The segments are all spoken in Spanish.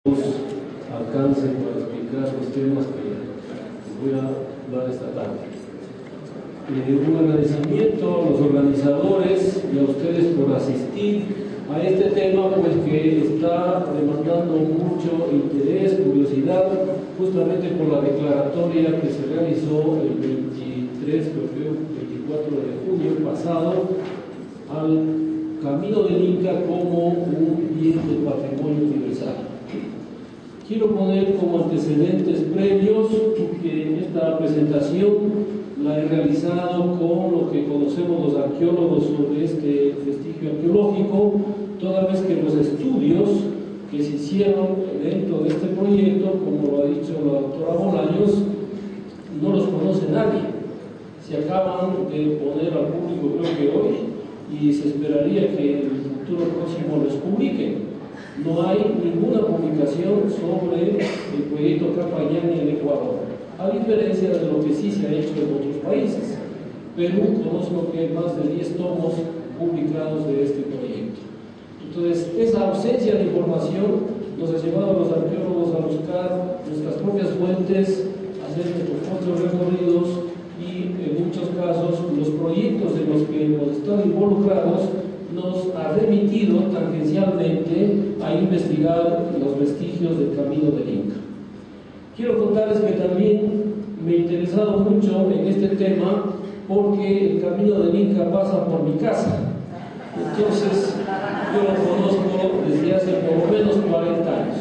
alcance para explicar los temas que voy a dar esta tarde. Un agradecimiento a los organizadores y a ustedes por asistir a este tema, pues que está demandando mucho interés, curiosidad, justamente por la declaratoria que se realizó el 23, creo que 24 de junio pasado, al Camino del Inca como un bien de patrimonio universal. Quiero poner como antecedentes previos que esta presentación la he realizado con lo que conocemos los arqueólogos sobre este vestigio arqueológico, toda vez que los estudios que se hicieron dentro de este proyecto, como lo ha dicho la doctora Bolaños, no los conoce nadie. Se acaban de poner al público creo que hoy y se esperaría que en el futuro próximo los publiquen. No hay ninguna publicación sobre el proyecto Capayán en Ecuador, a diferencia de lo que sí se ha hecho en otros países. Perú conozco que hay más de 10 tomos publicados de este proyecto. Entonces, esa ausencia de información nos ha llevado a los arqueólogos a buscar nuestras propias fuentes, hacer nuestros propios recorridos y, en muchos casos, los proyectos en los que hemos estado involucrados nos ha remitido tangencialmente a investigar los vestigios del Camino del Inca. Quiero contarles que también me he interesado mucho en este tema porque el Camino del Inca pasa por mi casa. Entonces, yo lo conozco desde hace por lo menos 40 años.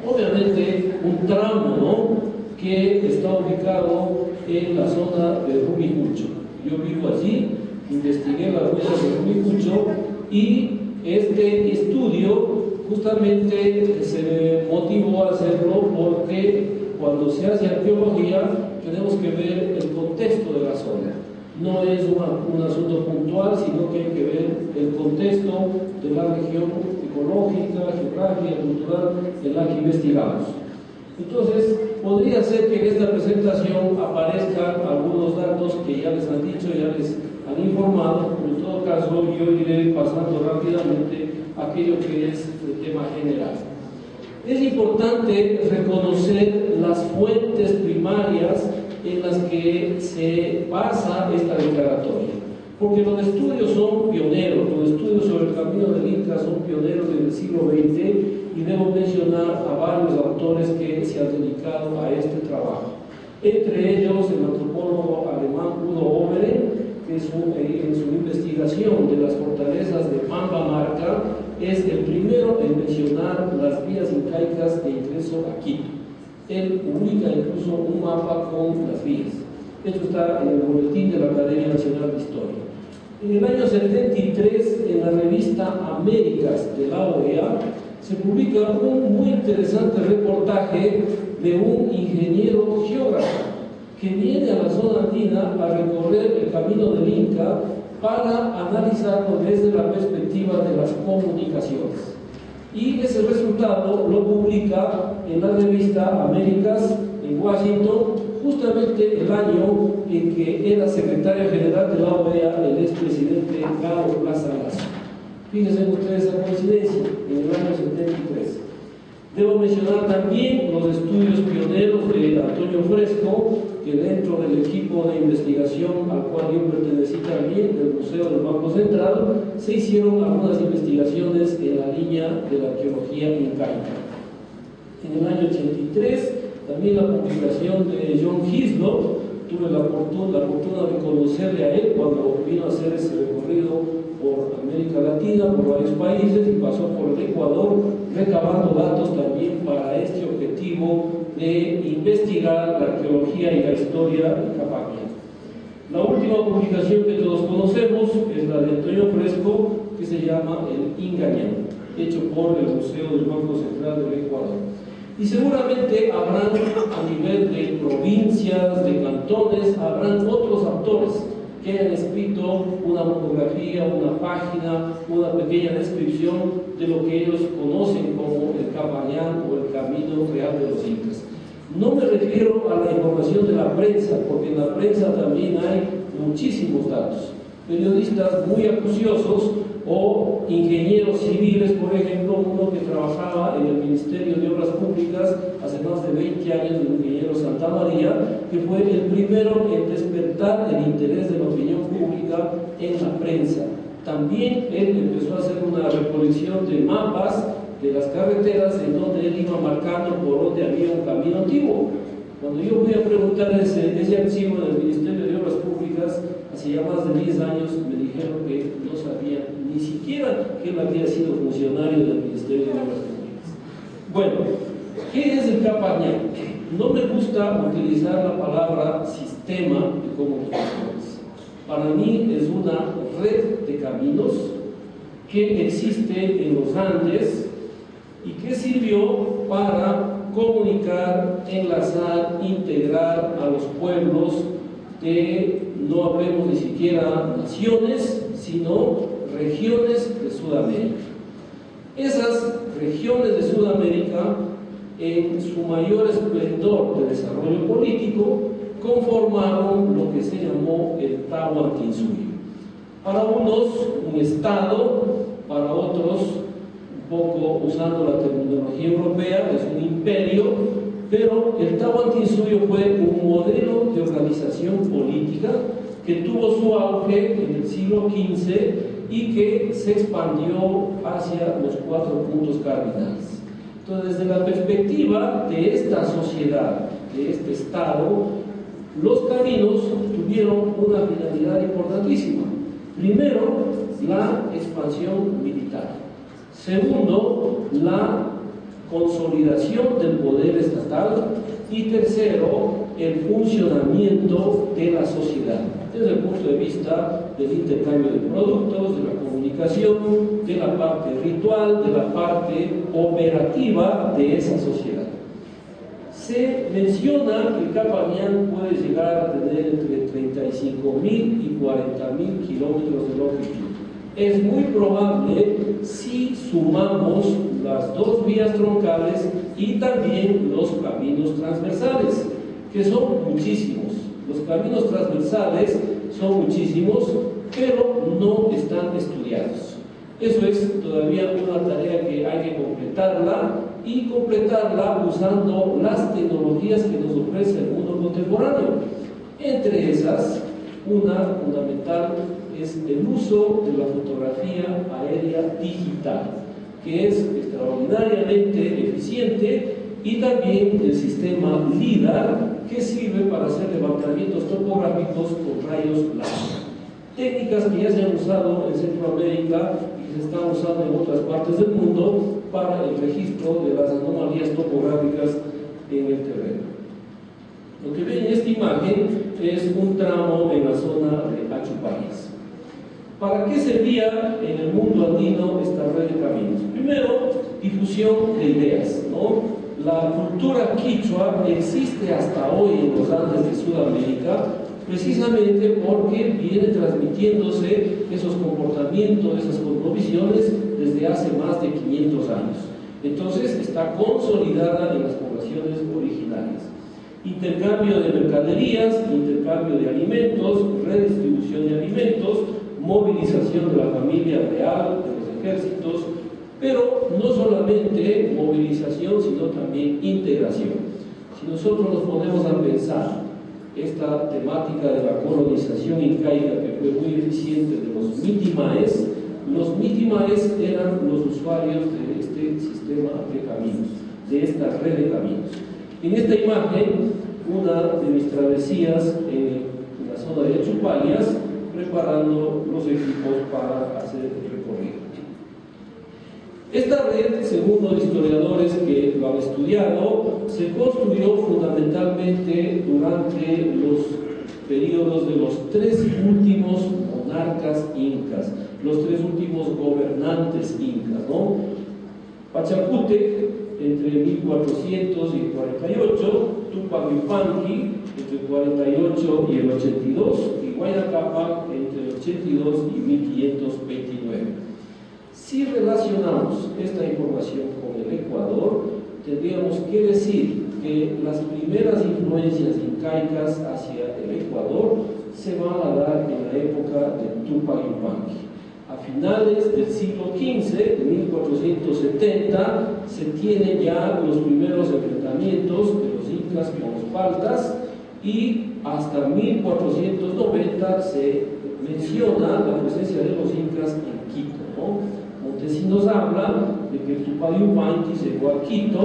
Obviamente, un tramo, ¿no?, que está ubicado en la zona de Rumicucho. Yo vivo allí, investigué las ruinas de Rumicucho y este estudio justamente se me motivó a hacerlo porque cuando se hace arqueología tenemos que ver el contexto de la zona. No es un asunto puntual, sino que hay que ver el contexto de la región ecológica, geográfica, cultural en la que investigamos. Entonces, podría ser que en esta presentación aparezcan algunos datos que ya les han dicho, ya les han informado, pero en todo caso yo iré pasando rápidamente aquello que es el tema general. Es importante reconocer las fuentes primarias en las que se basa esta declaratoria, porque los estudios son pioneros, los estudios sobre el Camino del Inca son pioneros desde el siglo XX y debo mencionar a varios autores que se han dedicado a este trabajo. Entre ellos el antropólogo alemán Udo Oberen, que en su investigación de las fortalezas de Pambamarca es el primero en mencionar las vías incaicas de ingreso a Quito. Él publica incluso un mapa con las vías. Esto está en el boletín de la Academia Nacional de Historia. En el año 73, en la revista Américas de la OEA, se publica un muy interesante reportaje de un ingeniero geógrafo que viene a la zona andina a recorrer el Camino del Inca para analizarlo desde la perspectiva de las comunicaciones. Y ese resultado lo publica en la revista Américas en Washington, justamente el año en que era secretario general de la OEA el expresidente Garo Plaza Lazo. Fíjense ustedes esa coincidencia, en el año 73. Debo mencionar también los estudios pioneros de Antonio Fresco, que dentro del equipo de investigación al cual yo pertenecí también, del Museo del Banco Central, se hicieron algunas investigaciones en la línea de la arqueología incaica. En el año 83, también la publicación de John Hislop, tuve la fortuna de conocerle a él cuando vino a hacer ese recorrido por América Latina, por varios países, y pasó por el Ecuador, recabando datos también para este objetivo de investigar la arqueología y la historia de Capayán. La última publicación que todos conocemos es la de Antonio Fresco, que se llama El Ingañán, hecho por el Museo del Banco Central del Ecuador. Y seguramente habrán, a nivel de provincias, de cantones, habrán otros autores que hayan escrito una monografía, una página, una pequeña descripción de lo que ellos conocen como el Capayán o el Camino Real de los Incas. No me refiero a la información de la prensa, porque en la prensa también hay muchísimos datos. Periodistas muy acuciosos o ingenieros civiles, por ejemplo, uno que trabajaba en el Ministerio de Obras Públicas hace más de 20 años, el ingeniero Santa María, que fue el primero en despertar el interés de la opinión pública en la prensa. También él empezó a hacer una recolección de mapas de las carreteras en donde él iba marcando por donde había un camino antiguo. Cuando yo fui a preguntar ese archivo del Ministerio de Obras Públicas, hace ya más de 10 años, me dijeron que no sabían ni siquiera que él había sido funcionario del Ministerio de Obras Públicas. Bueno, ¿qué es el Capañán? No me gusta utilizar la palabra sistema de comunicaciones. Para mí es una red de caminos que existe en los Andes y que sirvió para comunicar, enlazar, integrar a los pueblos de, no hablemos ni siquiera naciones, sino regiones de Sudamérica. Esas regiones de Sudamérica, en su mayor esplendor de desarrollo político, conformaron lo que se llamó el Tahuantinsuyo. Para unos, un estado, para otros, un poco usando la terminología europea, es un imperio, pero el Tahuantinsuyo fue un modelo de organización política que tuvo su auge en el siglo XV y que se expandió hacia los 4 puntos cardinales. Entonces, desde la perspectiva de esta sociedad, de este Estado, los caminos tuvieron una finalidad importantísima. Primero, la expansión militar. Segundo, la consolidación del poder estatal. Y tercero, el funcionamiento de la sociedad, desde el punto de vista del intercambio de productos, de la comunicación, de la parte ritual, de la parte operativa de esa sociedad. Se menciona que Capañán puede llegar a tener entre 35.000 y 40.000 kilómetros de longitud. Es muy probable si sumamos las 2 vías troncales y también los caminos transversales, que son muchísimos. Los caminos transversales son muchísimos, pero no están estudiados. Eso es todavía una tarea que hay que completarla y completarla usando las tecnologías que nos ofrece el mundo contemporáneo. Entre esas, una fundamental es el uso de la fotografía aérea digital, que es extraordinariamente eficiente, y también el sistema LIDAR, que sirve para hacer levantamientos topográficos con rayos láser. Técnicas que ya se han usado en Centroamérica y se están usando en otras partes del mundo para el registro de las anomalías topográficas en el terreno. Lo que ven en esta imagen es un tramo en la zona de Achupallas. ¿Para qué servía en el mundo andino esta red de caminos? Primero, difusión de ideas, ¿no? La cultura quichua existe hasta hoy en los Andes de Sudamérica, precisamente porque viene transmitiéndose esos comportamientos, esas cosmovisiones desde hace más de 500 años. Entonces está consolidada en las poblaciones originarias. Intercambio de mercaderías, intercambio de alimentos, redistribución de alimentos, movilización de la familia real, de los ejércitos, pero no solamente movilización, sino también integración. Si nosotros nos ponemos a pensar esta temática de la colonización incaica, que fue muy eficiente, de los mitimaes eran los usuarios de este sistema de caminos, de esta red de caminos. En esta imagen, una de mis travesías en la zona de Achupallas, preparando los equipos para hacer el recorrido. Esta red, según los historiadores que lo han estudiado, se construyó fundamentalmente durante los periodos de los 3 últimos monarcas incas, los 3 últimos gobernantes incas, ¿no? Pachacútec, entre 1400 y el 48, Túpac Yupanqui, entre el 48 y el 82, y Huayna Cápac, entre el 82 y 1529. Si relacionamos esta información con el Ecuador, tendríamos que decir que las primeras influencias incaicas hacia el Ecuador se van a dar en la época de Túpac Yupanqui. A finales del siglo XV, de 1470, se tienen ya los primeros enfrentamientos de los incas con los paltas, y hasta 1490 se menciona la presencia de los incas en Quito, ¿no? Montesinos habla de que Tupac Yupanqui llegó a Quito,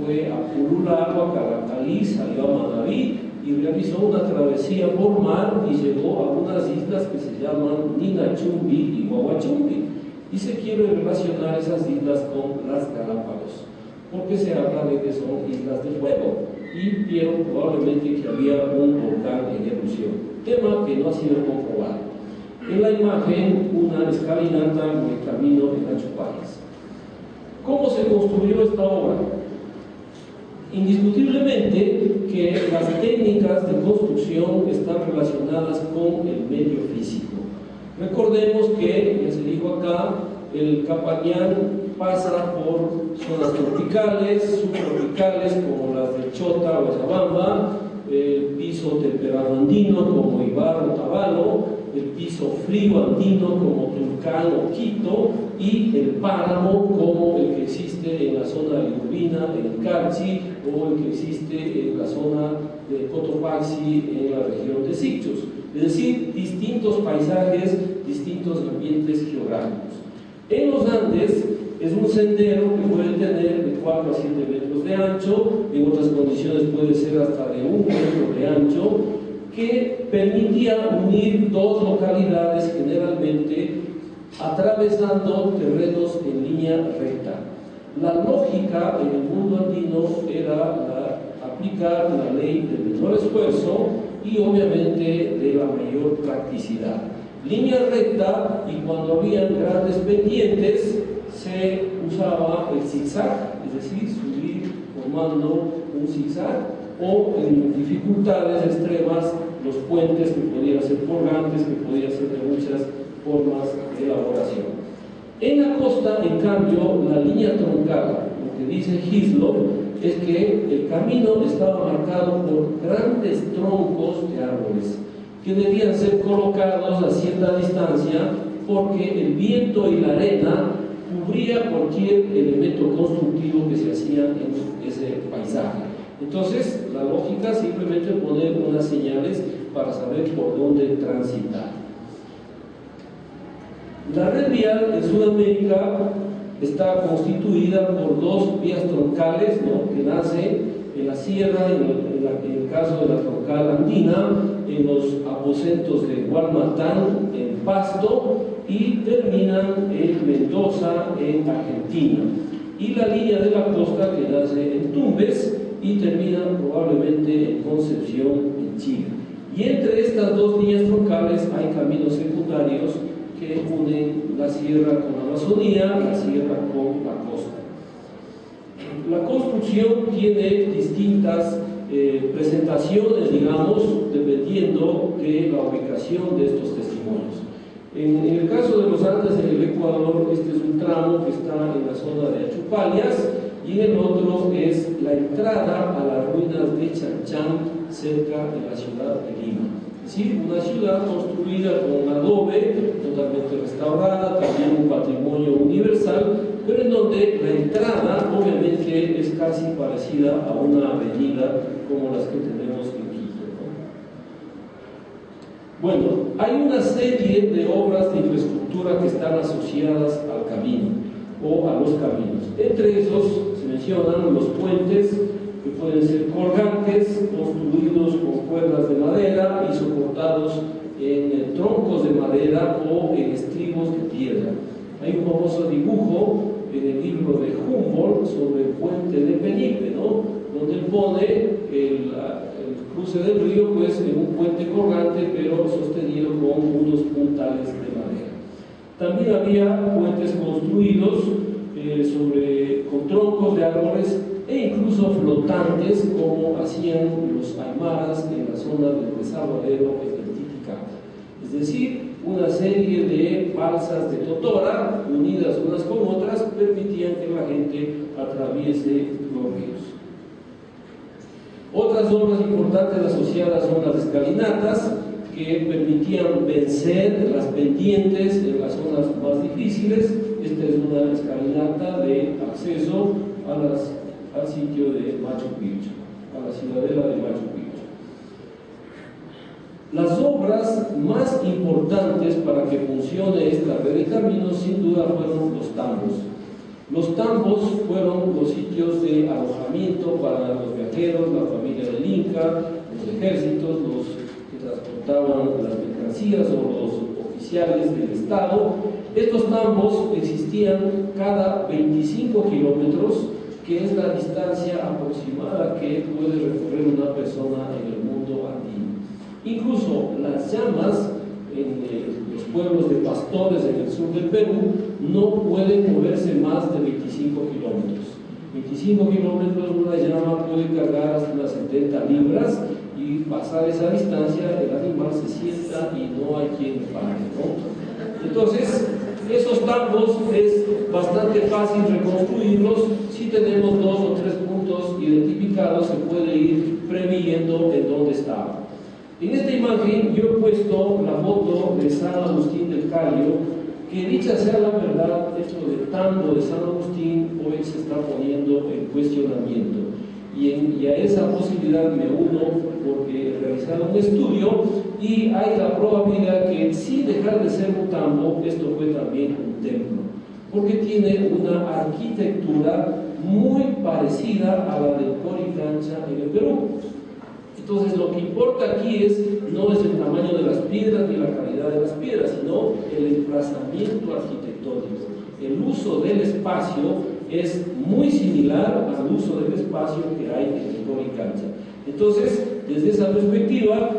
fue a Purulagua, Caracalí, salió a Manaví y realizó una travesía por mar y llegó a unas islas que se llaman Ninachumbi y Guaguachumbi, y se quiere relacionar esas islas con las Galápagos, porque se habla de que son islas de fuego y vieron probablemente que había un volcán en erupción, tema que no ha sido comprobado. En la imagen, una escalinata en el camino de Achupallas. ¿Cómo se construyó esta obra? Indiscutiblemente que las técnicas de construcción están relacionadas con el medio físico. Recordemos que, ya se dijo acá, el Capañán pasa por zonas tropicales, subtropicales como las de Chota o Chabamba, el piso temperado andino como Ibar o Tabalo, el piso frío andino como Tulcán o Quito, y el páramo como el que existe en la zona de Urbina, en el Carchi, o el que existe en la zona de Cotopaxi, en la región de Sicchus. Es decir, distintos paisajes, distintos ambientes geográficos. En los Andes es un sendero que puede tener de 4 a 7 metros de ancho, en otras condiciones puede ser hasta de 1 metro de ancho, que permitía unir dos localidades generalmente atravesando terrenos en línea recta. La lógica en el mundo andino era aplicar la ley del menor esfuerzo y obviamente de la mayor practicidad. Línea recta, y cuando habían grandes pendientes se usaba el zigzag, es decir, subir formando un zigzag, o en dificultades extremas los puentes que podían ser colgantes, que podían ser de muchas formas de elaboración. En la costa, en cambio, la línea troncal, lo que dice Hislop, es que el camino estaba marcado por grandes troncos de árboles que debían ser colocados a cierta distancia porque el viento y la arena cubría cualquier elemento constructivo que se hacía en ese paisaje. Entonces, la lógica simplemente poner unas señales para saber por dónde transitar. La red vial en Sudamérica está constituida por dos vías troncales, ¿no?, que nacen en la sierra, en el caso de la troncal andina, en los aposentos de Gualmatán, en Pasto, y terminan en Mendoza, en Argentina. Y la línea de la costa que nace en Tumbes y termina probablemente en Concepción, en Chile. Y entre estas dos líneas troncales hay caminos secundarios que unen la sierra con la Amazonía, la sierra con la costa. La construcción tiene distintas presentaciones, digamos, dependiendo de la ubicación de estos testimonios. En el caso de los Andes, en el Ecuador, este es un tramo que está en la zona de Achupallas, y en el otro es la entrada a las ruinas de Chanchán, cerca de la ciudad de Lima. Es decir, una ciudad construida con adobe, totalmente restaurada, también un patrimonio universal, pero en donde la entrada obviamente es casi parecida a una avenida como las que tenemos en Quito, ¿no? Bueno, hay una serie de obras de infraestructura que están asociadas al camino o a los caminos. Entre esos se mencionan los puentes, que pueden ser colgantes, construidos con cuerdas de madera y soportados en troncos de madera o en estribos de piedra. Hay un famoso dibujo en el libro de Humboldt sobre el puente de Penipe, ¿no?, donde él pone el cruce del río pues en un puente colgante, pero sostenido con unos puntales de madera. También había puentes construidos con troncos de árboles e incluso flotantes, como hacían los aymaras en la zona del Desaguadero en el Titicaca. Es decir, una serie de balsas de totora unidas unas con otras permitían que la gente atraviese los ríos. Otras obras importantes asociadas son las escalinatas, que permitían vencer las pendientes en las zonas más difíciles. Esta es una escalinata de acceso al sitio de Machu Picchu, a la ciudadela de Machu Picchu. Las obras más importantes para que funcione esta red de caminos sin duda fueron los tambos. Los tambos fueron los sitios de alojamiento para los viajeros, la familia del Inca, los ejércitos, los que transportaban las mercancías o los oficiales del Estado. Estos tambos existían cada 25 kilómetros, que es la distancia aproximada que puede recorrer una persona en el mundo andino. Incluso las llamas en los pueblos de pastores en el sur del Perú no pueden moverse más de 25 kilómetros. 25 kilómetros una llama puede cargar hasta unas 70 libras y pasar esa distancia el animal se sienta y no hay quien pare, ¿no? Entonces, esos tambos es bastante fácil reconstruirlos. Si tenemos 2 o 3 puntos identificados, se puede ir previendo en dónde estaban. En esta imagen yo he puesto la foto de San Agustín del Cayo, que dicha sea la verdad, esto de tambo de San Agustín hoy se está poniendo en cuestionamiento. Y a esa posibilidad me uno porque he realizado un estudio y hay la probabilidad que sin dejar de ser un tambo, esto fue también un templo, porque tiene una arquitectura muy parecida a la del Coricancha en el Perú. Entonces lo que importa aquí no es el tamaño de las piedras ni la calidad de las piedras, sino el emplazamiento arquitectónico. El uso del espacio es muy similar al uso del espacio que hay en el Coricancha. Entonces, desde esa perspectiva,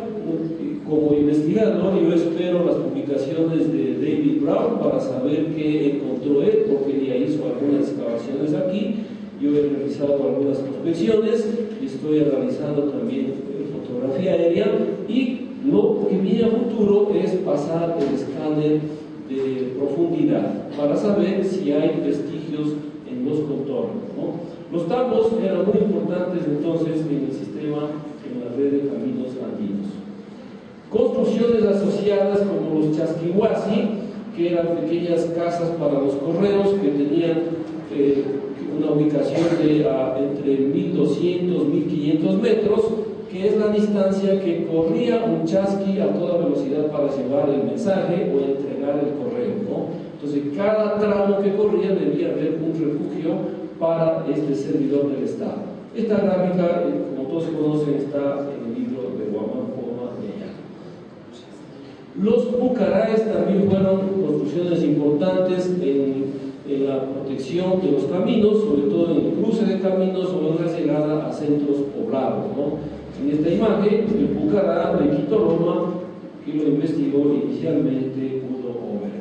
como investigador, yo espero las publicaciones de David Brown para saber qué encontró él, porque ya hizo algunas excavaciones aquí. Yo he realizado algunas prospecciones y estoy realizando también fotografía aérea, y lo que viene a futuro es pasar el escáner de profundidad para saber si hay vestigios en los contornos, ¿no? Los tambos eran muy importantes entonces en el sistema, en la red de caminos andinos. Construcciones asociadas como los chasquihuasi, que eran pequeñas casas para los correos que tenían una ubicación de entre 1200 y 1500 metros, que es la distancia que corría un chasqui a toda velocidad para llevar el mensaje o entregar el correo, ¿no? Entonces, cada tramo que corría debía haber un refugio para este servidor del Estado. Esta gráfica, como todos conocen, está en el libro de Guamán Poma de allá. Los pucaraes también fueron construcciones importantes en la protección de los caminos, sobre todo en el cruce de caminos o en la llegada a centros poblados, ¿no? En esta imagen, el pucará de Quito Roma, que lo investigó inicialmente Udo Ober.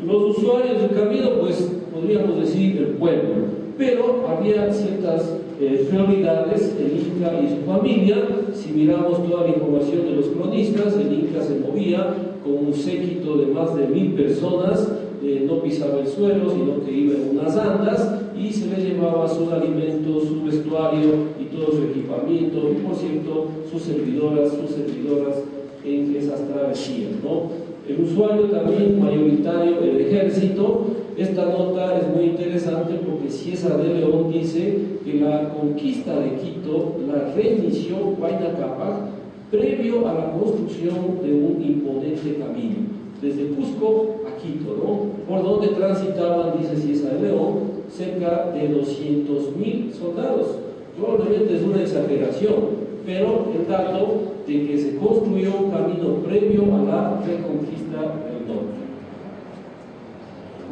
Los usuarios del camino, pues podríamos decir el pueblo, pero había ciertas prioridades, el Inca y su familia. Si miramos toda la información de los cronistas, el Inca se movía con un séquito de más de 1000 personas, no pisaba el suelo, sino que iba en unas andas y se le llevaba sus alimentos, su vestuario y todo su equipamiento, y por cierto, sus servidoras en esas travesías, ¿no? El usuario también mayoritario, el ejército. Esta nota es muy interesante porque Ciesa de León dice que la conquista de Quito la reinició Huayna Cápac previo a la construcción de un imponente camino, desde Cusco a Quito, ¿no? Por donde transitaban, dice Ciesa de León, cerca de 200.000 soldados. Probablemente es una exageración, pero el dato de que se construyó un camino previo a la reconquista del norte.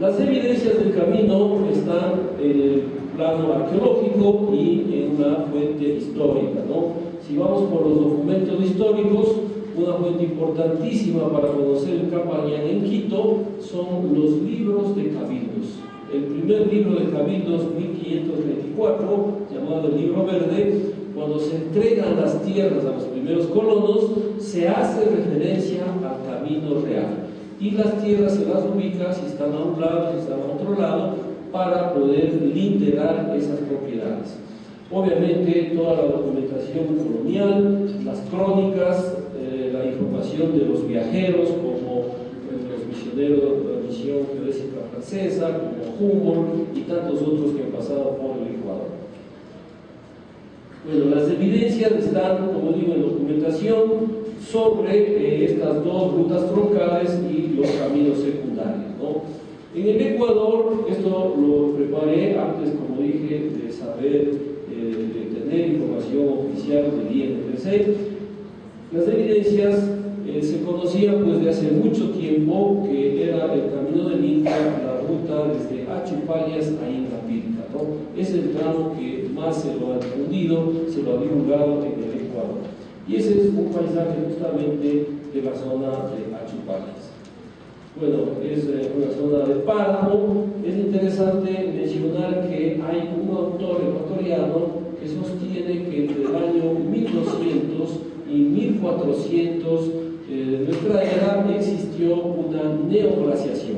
Las evidencias del camino están en el plano arqueológico y en una fuente histórica, ¿no? Si vamos por los documentos históricos, una fuente importantísima para conocer el Capañán en Quito son los libros de cabildos. El primer libro de cabildos, 1524, llamado el Libro Verde, cuando se entregan las tierras a los primeros colonos, se hace referencia al camino real. Y las tierras se las ubica, si están a un lado, si están a otro lado, para poder literar esas propiedades. Obviamente toda la documentación colonial, las crónicas, la información de los viajeros como los misioneros de la misión geodésica francesa, como Humboldt y tantos otros que han pasado por el Ecuador. Bueno, las evidencias están, como digo, en documentación sobre estas dos rutas troncales y los caminos secundarios, ¿no? En el Ecuador, esto lo preparé antes, como dije, de saber, de tener información oficial del INPC. Las evidencias se conocían pues de hace mucho tiempo que era el camino del Inca, la ruta desde Achupallas a Incapilca, ¿no? Es el tramo que más se lo ha difundido, se lo ha divulgado en el Ecuador. Y ese es un paisaje justamente de la zona de Achupallas. Bueno, es una zona de páramo. Es interesante mencionar que hay un autor ecuatoriano que sostiene que entre el año 1200 y 1400 de nuestra era existió una neoglaciación,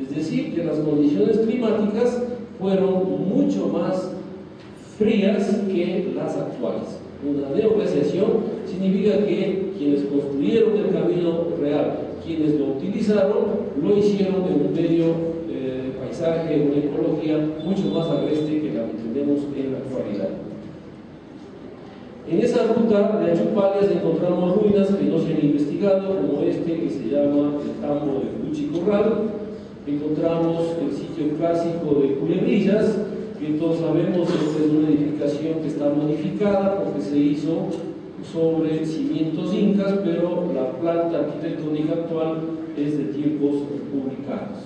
es decir, que las condiciones climáticas fueron mucho más frías que las actuales. Una neoglaciación significa que quienes construyeron el camino real, quienes lo utilizaron, lo hicieron en un medio de paisaje, una ecología mucho más agreste que la que tenemos en la actualidad. En esa ruta de Achupallas encontramos ruinas que no se han investigado, como este que se llama el tambo de Cuchicurral. Encontramos el sitio clásico de Culebrillas, que todos sabemos que es una edificación que está modificada porque se hizo sobre cimientos incas, pero la planta arquitectónica actual es de tiempos republicanos.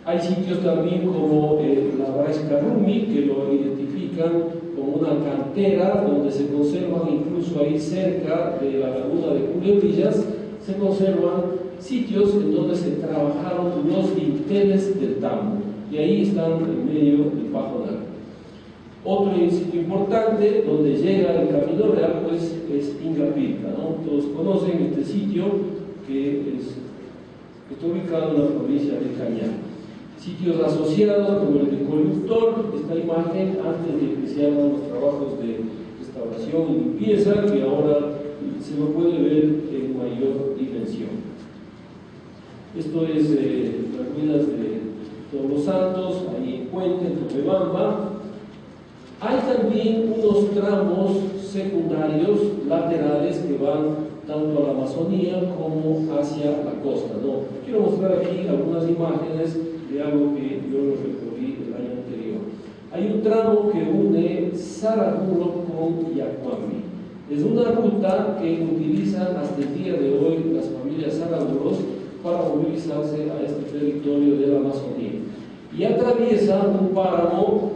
Hay sitios también como la Baesca Rumi, que lo identifican como una cantera donde se conservan, incluso ahí cerca de la laguna de Culebrillas, se conservan sitios en donde se trabajaron los dinteles del tambo, y ahí están en medio del Pajonal. Otro sitio importante donde llega el camino real pues es Incapilca, ¿no? Todos conocen este sitio que está ubicado en la provincia de Cañar. Sitios asociados como el de Coyuctor, esta imagen antes de que se hagan los trabajos de restauración y limpieza, que ahora se lo puede ver en mayor dimensión. Esto es las ruinas de Todos los Santos, ahí en Puente, en Topebamba. Hay también unos tramos secundarios, laterales, que van tanto a la Amazonía como hacia la costa, ¿no? Quiero mostrar aquí algunas imágenes de algo que yo lo recorrí el año anterior. Hay un tramo que une Saraguro con Yacuamí. Es una ruta que utilizan hasta el día de hoy las familias saraguros para movilizarse a este territorio de la Amazonía. Y atraviesa un páramo,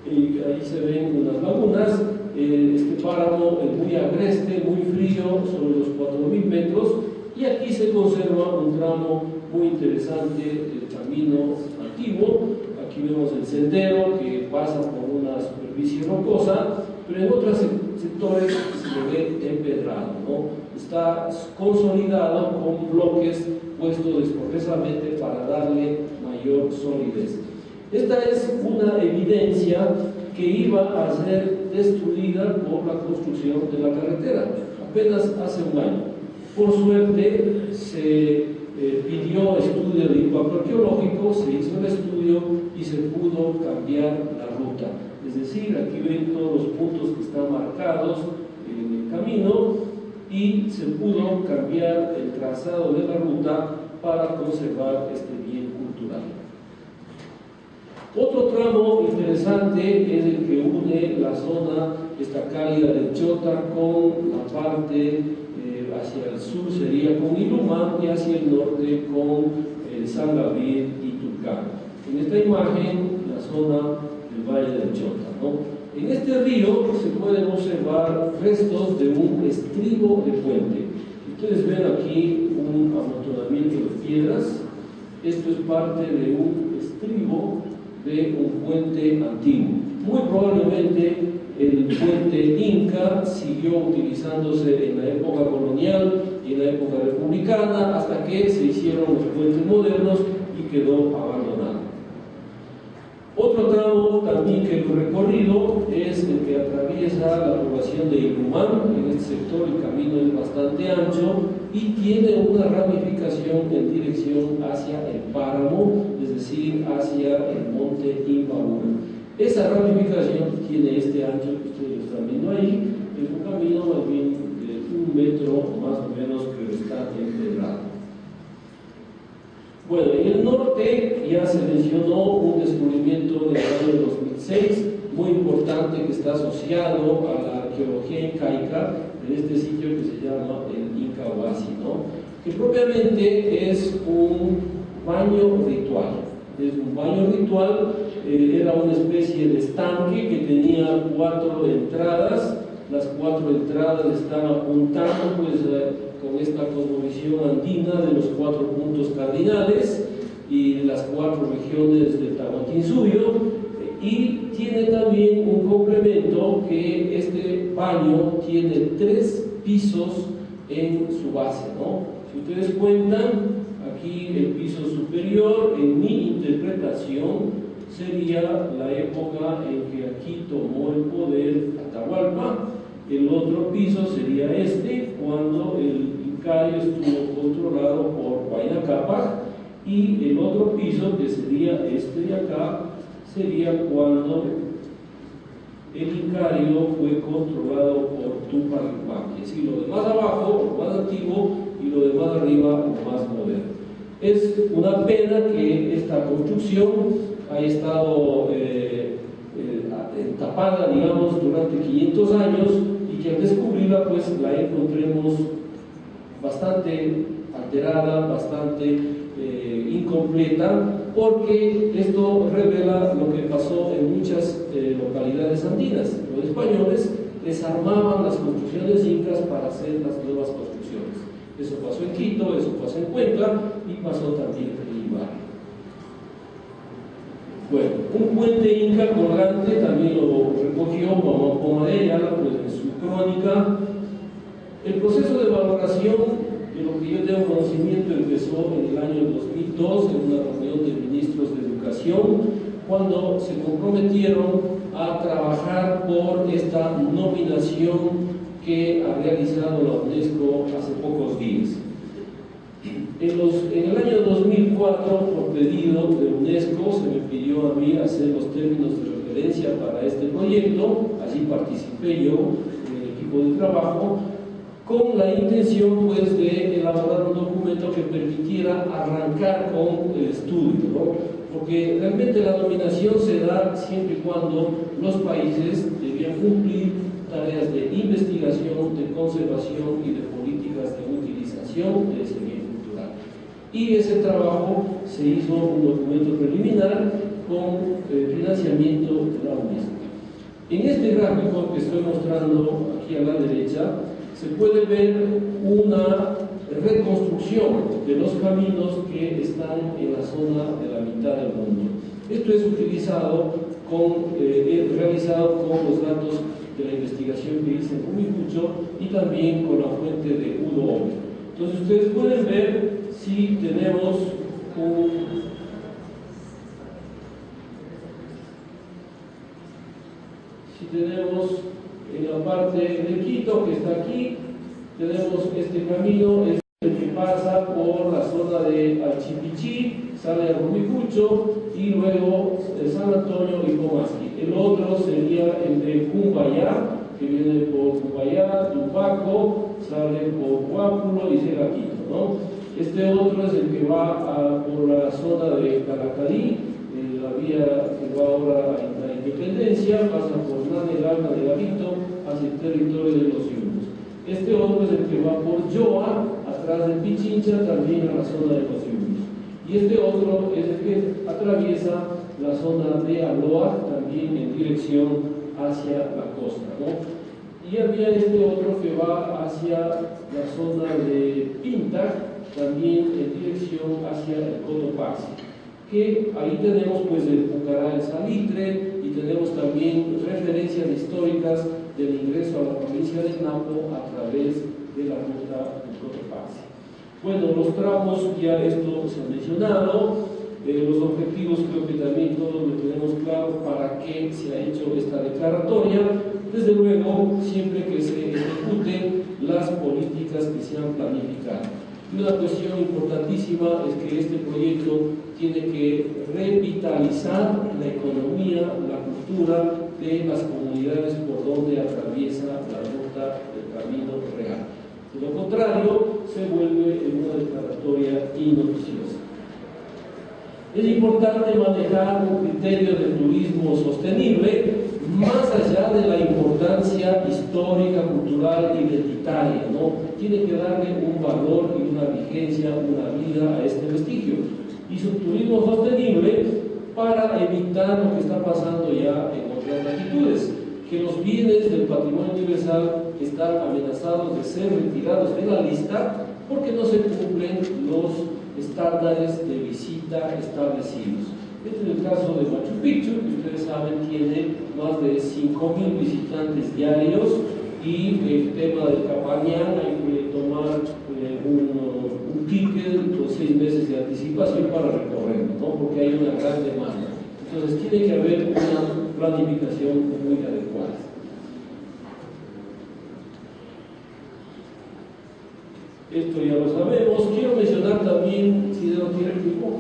ahí se ven unas lagunas. Este páramo es muy agreste, muy frío, sobre los 4.000 metros, y aquí se conserva un tramo muy interesante del camino antiguo. Aquí vemos el sendero que pasa por una superficie rocosa, pero en otros sectores se ve empedrado, ¿no? Está consolidado con bloques puestos descortesamente para darle mayor solidez. Esta es una evidencia que iba a ser destruida por la construcción de la carretera, apenas hace un año. Por suerte se pidió estudio de impacto arqueológico, se hizo el estudio y se pudo cambiar la ruta. Es decir, aquí ven todos los puntos que están marcados en el camino y se pudo cambiar el trazado de la ruta para conservar este bien cultural. Otro tramo interesante es el que une la zona, esta cálida del Chota, con la parte hacia el sur sería con Ilumán y hacia el norte con San Gabriel y Tulcán. En esta imagen, la zona del Valle del Chota, ¿no? En este río se pueden observar restos de un estribo de puente. Ustedes ven aquí un amontonamiento de piedras. Esto es parte de un estribo de un puente antiguo. Muy probablemente el puente Inca siguió utilizándose en la época colonial y en la época republicana hasta que se hicieron los puentes modernos y quedó abandonado. Otro tramo también que he recorrido es población de Ilumán. En este sector el camino es bastante ancho y tiene una ramificación en dirección hacia el páramo, es decir, hacia el monte Imbabura. Esa ramificación tiene este ancho que ustedes están viendo ahí, es un camino más bien de 1 metro más o menos que está empedrado. Bueno, en el norte ya se mencionó un descubrimiento del año 2006, muy importante, que está asociado a la arqueología incaica, en este sitio que se llama el Inca Huasi, ¿no? Que propiamente es un baño ritual. Es un baño ritual, era una especie de estanque que tenía 4 entradas. Las 4 entradas están apuntando pues, con esta cosmovisión andina de los 4 puntos cardinales y de las 4 regiones de Tahuantinsuyo, y tiene también un complemento que este baño tiene 3 pisos en su base, ¿no? Si ustedes cuentan, aquí el piso superior, en mi interpretación, sería la época en que aquí tomó el poder Atahualpa. El otro piso sería este, cuando el Incario estuvo controlado por Huayna Cápac, y el otro piso, que sería este de acá, sería cuando el Incario fue controlado por Tupac Amaru. Es decir, lo de más abajo, lo más antiguo, y lo de más arriba, lo más moderno. Es una pena que esta construcción haya estado tapada, digamos, durante 500 años, y que al descubrirla, pues la encontremos bastante alterada, bastante incompleta, porque esto revela lo que pasó en muchas localidades andinas. Los españoles desarmaban las construcciones incas para hacer las nuevas construcciones. Eso pasó en Quito, eso pasó en Cuenca y pasó también en Ibarra. Bueno, un puente inca colgante también lo recogió Mamá Poma de Ayala, pues, en su crónica. El proceso de valoración, de lo que yo tengo conocimiento, empezó en el año 2002 en una reunión de ministros de educación, cuando se comprometieron a trabajar por esta nominación que ha realizado la UNESCO hace pocos días. En el año 2004, por pedido de UNESCO, se me pidió a mí hacer los términos de referencia para este proyecto. Allí participé yo en el equipo de trabajo, con la intención, pues, de elaborar un documento que permitiera arrancar con el estudio, ¿no? Porque realmente la nominación se da siempre y cuando los países debían cumplir tareas de investigación, de conservación y de políticas de utilización de ese bien cultural. Y ese trabajo se hizo un documento preliminar con financiamiento de la UNESCO. En este gráfico que estoy mostrando aquí a la derecha, se puede ver una reconstrucción de los caminos que están en la zona de la mitad del mundo. Esto es realizado con los datos de la investigación que hice en Humipucho y también con la fuente de Udo Omer. Entonces ustedes pueden ver si tenemos en la parte de Quito, que está aquí, tenemos este camino, es el que pasa por la zona de Alchipichí, sale a Humipucho y luego de San Antonio y Comasqui. El otro sería el de Cumbayá, que viene por Cumbayá, Tupaco, sale por Guápulo y llega a Quito, ¿no? Este otro es el que va por la zona de Caracarí, la vía que va ahora a la Independencia, pasa por Nanegal, Nanegalito, hacia el territorio de los Yunus. Este otro es el que va por Yoa, atrás de Pichincha, también a la zona de los Yunus. Y este otro es el que atraviesa la zona de Aloa, también en dirección hacia la costa, ¿no? Y había este otro que va hacia la zona de Pinta, también en dirección hacia el Cotopaxi, que ahí tenemos pues el Pucará, el Salitre, y tenemos también referencias históricas del ingreso a la provincia de Napo a través de la ruta del Cotopaxi. Bueno, los tramos, ya esto se ha mencionado. Los objetivos creo que también todos lo tenemos claro para qué se ha hecho esta declaratoria. Desde luego, siempre que se ejecuten las políticas que se han planificado. Y una cuestión importantísima es que este proyecto tiene que revitalizar la economía, la cultura de las comunidades por donde atraviesa la ruta del camino real. De lo contrario, se vuelve en una declaratoria inoficiosa. Es importante manejar un criterio de turismo sostenible más allá de la importancia histórica, cultural, identitaria, ¿no? Tiene que darle un valor y una vigencia, una vida a este vestigio. Y su turismo sostenible para evitar lo que está pasando ya en otras latitudes, que los bienes del patrimonio universal están amenazados de ser retirados de la lista porque no se cumplen los estándares de visita establecidos. Este es el caso de Machu Picchu, que ustedes saben tiene más de 5.000 visitantes diarios, y el tema del Capañán hay que tomar un ticket con 6 meses de anticipación para recorrerlo, ¿no? Porque hay una gran demanda. Entonces tiene que haber una planificación muy adecuada. Esto ya lo sabemos. Quiero mencionar también, si no tiene tiempo.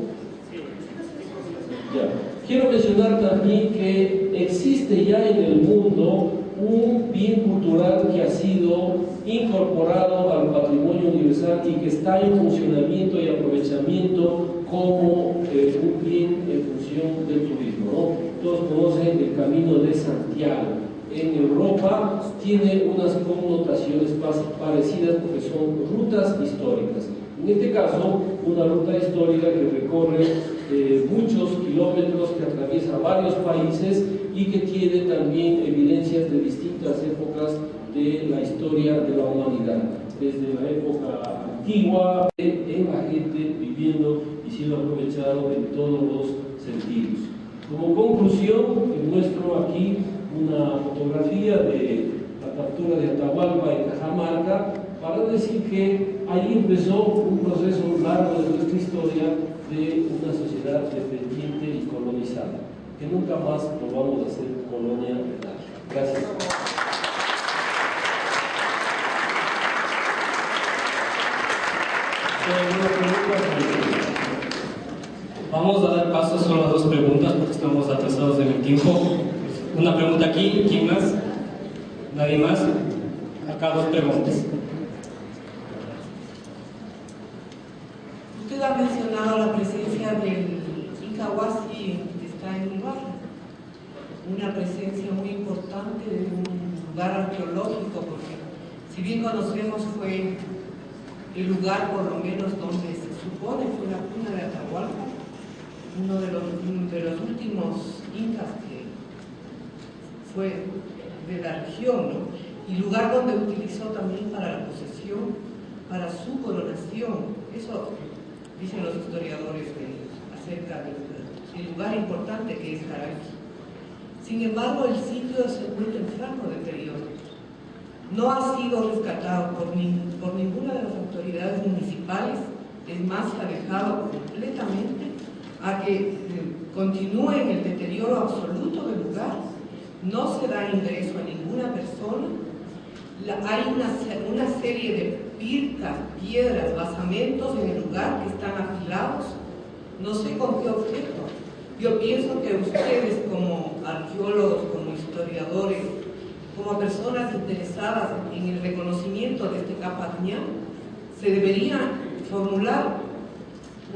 Ya. Quiero mencionar también que existe ya en el mundo un bien cultural que ha sido incorporado al patrimonio universal y que está en funcionamiento y aprovechamiento como un bien en función del turismo, ¿no? Todos conocen el Camino de Santiago. En Europa tiene unas connotaciones parecidas porque son rutas históricas. En este caso, una ruta histórica que recorre muchos kilómetros, que atraviesa varios países y que tiene también evidencias de distintas épocas de la historia de la humanidad, desde la época antigua, en la gente viviendo y siendo aprovechado en todos los sentidos. Como conclusión, les muestro aquí una fotografía de la captura de Atahualpa en Cajamarca para decir que ahí empezó un proceso largo de nuestra historia de una sociedad dependiente y colonizada, que nunca más lo vamos a hacer colonia real. Gracias. Vamos a dar paso solo a 2 preguntas porque estamos atrasados en el tiempo. Una pregunta aquí, ¿quién más? ¿Nadie más? Acá 2 preguntas. Usted ha mencionado la presencia del Inca Huasi que está en Ibarra, una presencia muy importante de un lugar arqueológico, porque si bien conocemos fue el lugar por lo menos donde se supone fue la cuna de Atahualpa, uno de los últimos incas que fue de la región, ¿no? Y lugar donde utilizó también para la posesión, para su coronación. Eso dicen los historiadores acerca del lugar importante que es Jaraqui. Sin embargo, el sitio se encuentra en franco deterioro. No ha sido rescatado por ninguna de las autoridades municipales, es más, se ha dejado completamente a que continúe en el deterioro absoluto del lugar. No se da ingreso a ninguna persona. Hay una serie de pircas, piedras, basamentos en el lugar que están afilados. No sé con qué objeto. Yo pienso que ustedes, como arqueólogos, como historiadores, como personas interesadas en el reconocimiento de este Capañán, se debería formular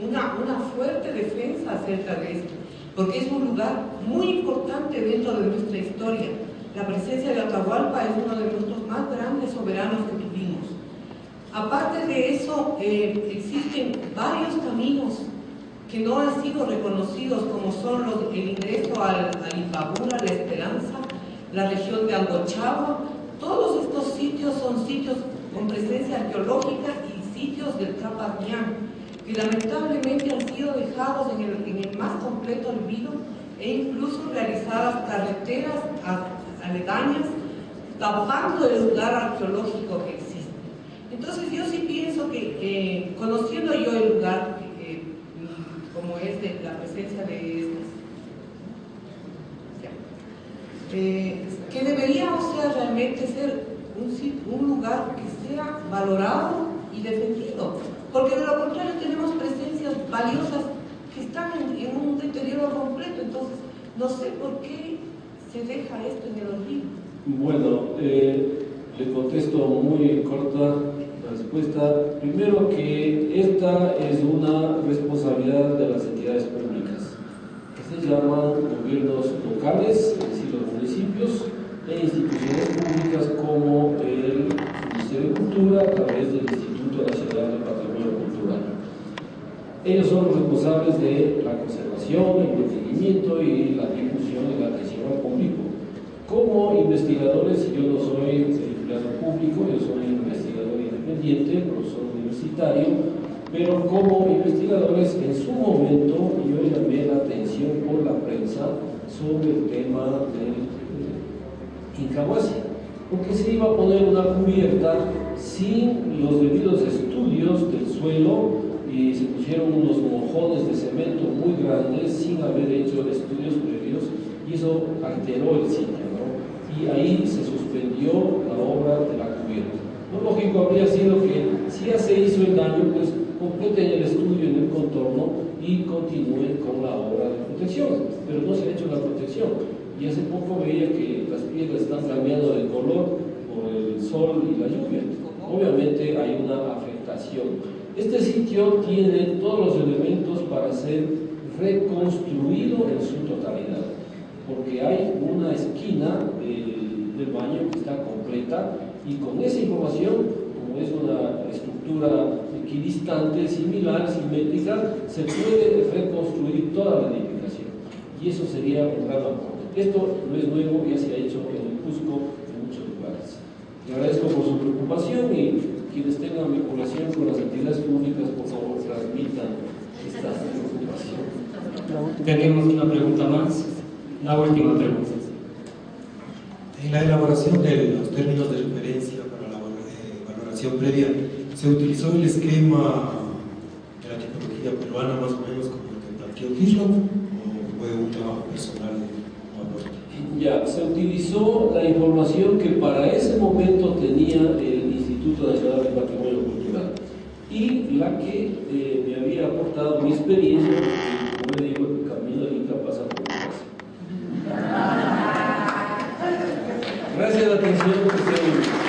una fuerte defensa acerca de esto, porque es un lugar muy importante dentro de nuestra historia. La presencia de Atahualpa es uno de nuestros más grandes soberanos que tuvimos. Aparte de eso, existen varios caminos que no han sido reconocidos, como son el ingreso al Imbabura, La Esperanza, la región de Angochagua. Todos estos sitios son sitios con presencia arqueológica y sitios del Capañán, que lamentablemente han sido dejados en el más completo olvido, e incluso realizadas carreteras aledañas tapando el lugar arqueológico que existe. Entonces yo sí pienso que conociendo yo el lugar como como es de la presencia de estas. Que debería, o sea, realmente ser un lugar que sea valorado y defendido, porque de lo contrario tenemos presencias valiosas que están en un deterioro completo. Entonces no sé por qué se deja esto en el olvido. Bueno, le contesto muy corta la respuesta. Primero, que esta es una responsabilidad de las entidades públicas, que se llaman gobiernos locales, es decir, los municipios, e instituciones públicas como el Ministerio de Cultura a través del Instituto Nacional de Patrimonio Cultural. Ellos son los responsables de la conservación, el mantenimiento y la difusión y la atención al público. Como investigadores, yo no soy empleado público, yo soy investigador independiente, profesor universitario, pero como investigadores en su momento yo llamé la atención por la prensa sobre el tema del Incahuasi, porque se iba a poner una cubierta sin los debidos estudios del suelo y se pusieron unos mojones de cemento muy grandes sin haber hecho estudios previos y eso alteró el sitio, ¿no? Y ahí se suspendió la obra de la cubierta. Lo lógico habría sido que si ya se hizo el daño, pues completen el estudio en el contorno y continúen con la obra de protección, pero no se ha hecho la protección. Y hace poco veía que las piedras están cambiando de color por el sol y la lluvia. Obviamente hay una afectación. Este sitio tiene todos los elementos para ser reconstruido en su totalidad, porque hay una esquina del baño que está completa y con esa información, como es una estructura equidistante, similar, simétrica, se puede reconstruir toda la edificación y eso sería un gran aporte. Esto no es nuevo, ya se ha hecho en el Cusco en muchos lugares. Le agradezco por su preocupación y quienes tengan vinculación con las entidades públicas, por favor, transmitan esta preocupación. Tenemos una pregunta más, la última pregunta. En la elaboración de los términos de referencia para la valoración previa, ¿se utilizó el esquema de la tipología peruana más o menos como el que planteó Kirchhoff o fue un trabajo personal? Ya, se utilizó la información que para ese momento tenía el Instituto Nacional de Patrimonio Cultural y la que me había aportado mi experiencia, porque, como le digo, el camino del Inca pasa por mi casa. Gracias a la atención que se